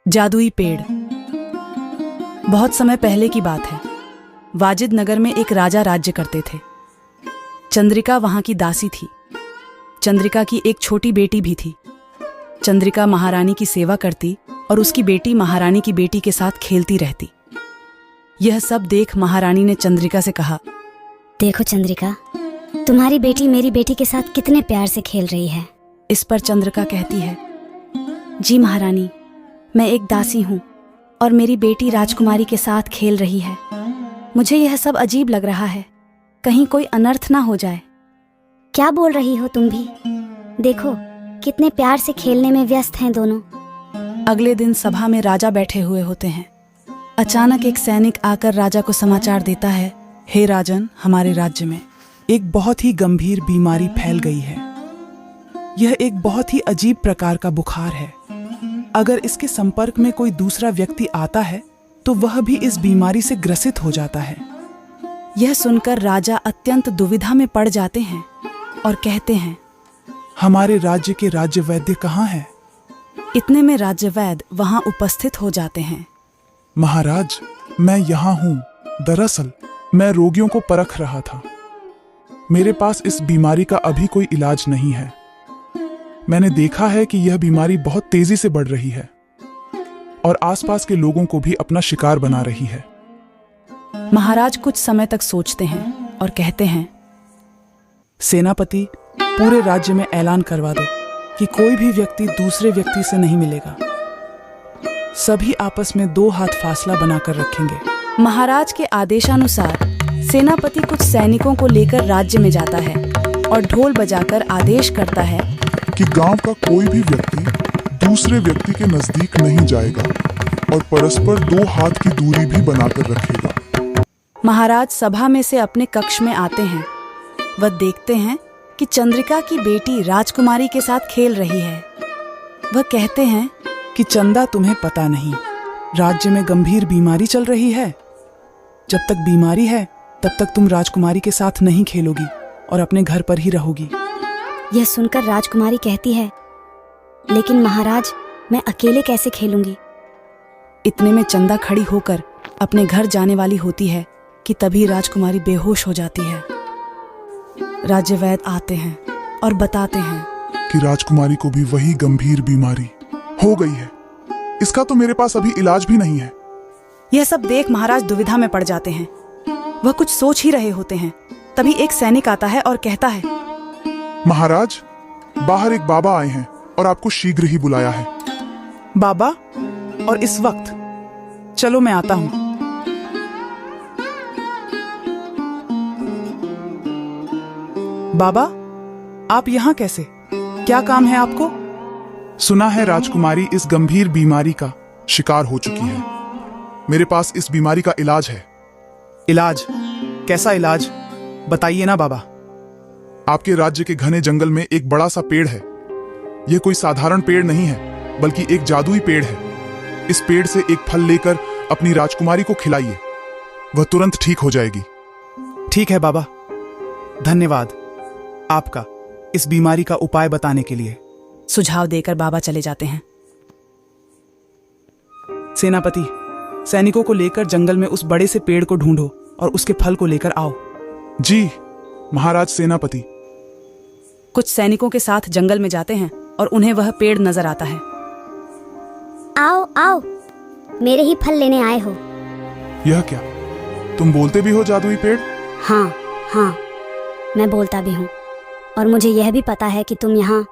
जादुई पेड़। बहुत समय पहले की बात है। वाजिद नगर में एक राजा राज्य करते थे। चंद्रिका वहां की दासी थी। चंद्रिका की एक छोटी बेटी भी थी। चंद्रिका महारानी की सेवा करती और उसकी बेटी महारानी की बेटी के साथ खेलती रहती। यह सब देख महारानी ने चंद्रिका से कहा, देखो चंद्रिका, तुम्हारी बेटी मेरी बेटी के साथ कितने प्यार से खेल रही है। इस पर चंद्रिका कहती है, जी महारानी, मैं एक दासी हूँ और मेरी बेटी राजकुमारी के साथ खेल रही है। मुझे यह सब अजीब लग रहा है, कहीं कोई अनर्थ ना हो जाए। क्या बोल रही हो तुम भी? देखो कितने प्यार से खेलने में व्यस्त हैं दोनों। अगले दिन सभा में राजा बैठे हुए होते हैं। अचानक एक सैनिक आकर राजा को समाचार देता है, हे राजन, हमारे राज्य में एक बहुत ही गंभीर बीमारी फैल गई है। यह एक बहुत ही अजीब प्रकार का बुखार है। अगर इसके संपर्क में कोई दूसरा व्यक्ति आता है तो वह भी इस बीमारी से ग्रसित हो जाता है। यह सुनकर राजा अत्यंत दुविधा में पड़ जाते हैं और कहते हैं, हमारे राज्य के राज्य वैद्य कहाँ हैं? इतने में राज्य वैद्य वहां उपस्थित हो जाते हैं। महाराज, मैं यहाँ हूँ। दरअसल मैं रोगियों को परख रहा था। मेरे पास इस बीमारी का अभी कोई इलाज नहीं है। मैंने देखा है कि यह बीमारी बहुत तेजी से बढ़ रही है और आसपास के लोगों को भी अपना शिकार बना रही है। महाराज कुछ समय तक सोचते हैं और कहते हैं, सेनापति, पूरे राज्य में ऐलान करवा दो कि कोई भी व्यक्ति दूसरे व्यक्ति से नहीं मिलेगा। सभी आपस में 2 हाथ फासला बनाकर रखेंगे। महाराज के आदेशानुसार सेनापति कुछ सैनिकों को लेकर राज्य में जाता है और ढोल बजाकर आदेश करता है कि गांव का कोई भी व्यक्ति दूसरे व्यक्ति के नजदीक नहीं जाएगा और परस्पर 2 हाथ की दूरी भी बनाकर रखेगा। महाराज सभा में से अपने कक्ष में आते हैं। वह देखते हैं कि चंद्रिका की बेटी राजकुमारी के साथ खेल रही है। वह कहते हैं कि चंदा, तुम्हें पता नहीं, राज्य में गंभीर बीमारी चल रही है। जब तक बीमारी है तब तक तुम राजकुमारी के साथ नहीं खेलोगी और अपने घर पर ही रहोगी। यह सुनकर राजकुमारी कहती है, लेकिन महाराज, मैं अकेले कैसे खेलूंगी? इतने में चंदा खड़ी होकर अपने घर जाने वाली होती है कि तभी राजकुमारी बेहोश हो जाती है। राज्य वैद्य आते हैं और बताते हैं कि राजकुमारी को भी वही गंभीर बीमारी हो गई है। इसका तो मेरे पास अभी इलाज भी नहीं है। यह सब देख महाराज दुविधा में पड़ जाते हैं। वह कुछ सोच ही रहे होते हैं, तभी एक सैनिक आता है और कहता है, महाराज, बाहर एक बाबा आए हैं और आपको शीघ्र ही बुलाया है। बाबा? और इस वक्त? चलो मैं आता हूं। बाबा, आप यहाँ कैसे? क्या काम है आपको? सुना है राजकुमारी इस गंभीर बीमारी का शिकार हो चुकी है। मेरे पास इस बीमारी का इलाज है। इलाज? कैसा इलाज? बताइए ना बाबा। आपके राज्य के घने जंगल में एक बड़ा सा पेड़ है। यह कोई साधारण पेड़ नहीं है, बल्कि एक जादुई पेड़ है। इस पेड़ से एक फल लेकर अपनी राजकुमारी को खिलाइए, वह तुरंत ठीक हो जाएगी। ठीक है बाबा, धन्यवाद आपका इस बीमारी का उपाय बताने के लिए। सुझाव देकर बाबा चले जाते हैं। सेनापति, सैनिकों को लेकर जंगल में उस बड़े से पेड़ को ढूंढो और उसके फल को लेकर आओ। जी महाराज सेनापति। कुछ सैनिकों के साथ जंगल में जाते हैं और उन्हें वह पेड़ नजर आता है। आओ आओ, मेरे ही फल लेने आए हो। यह क्या, तुम बोलते भी हो जादुई पेड़? हाँ हाँ, मैं बोलता भी हूँ और मुझे यह भी पता है कि तुम यहाँ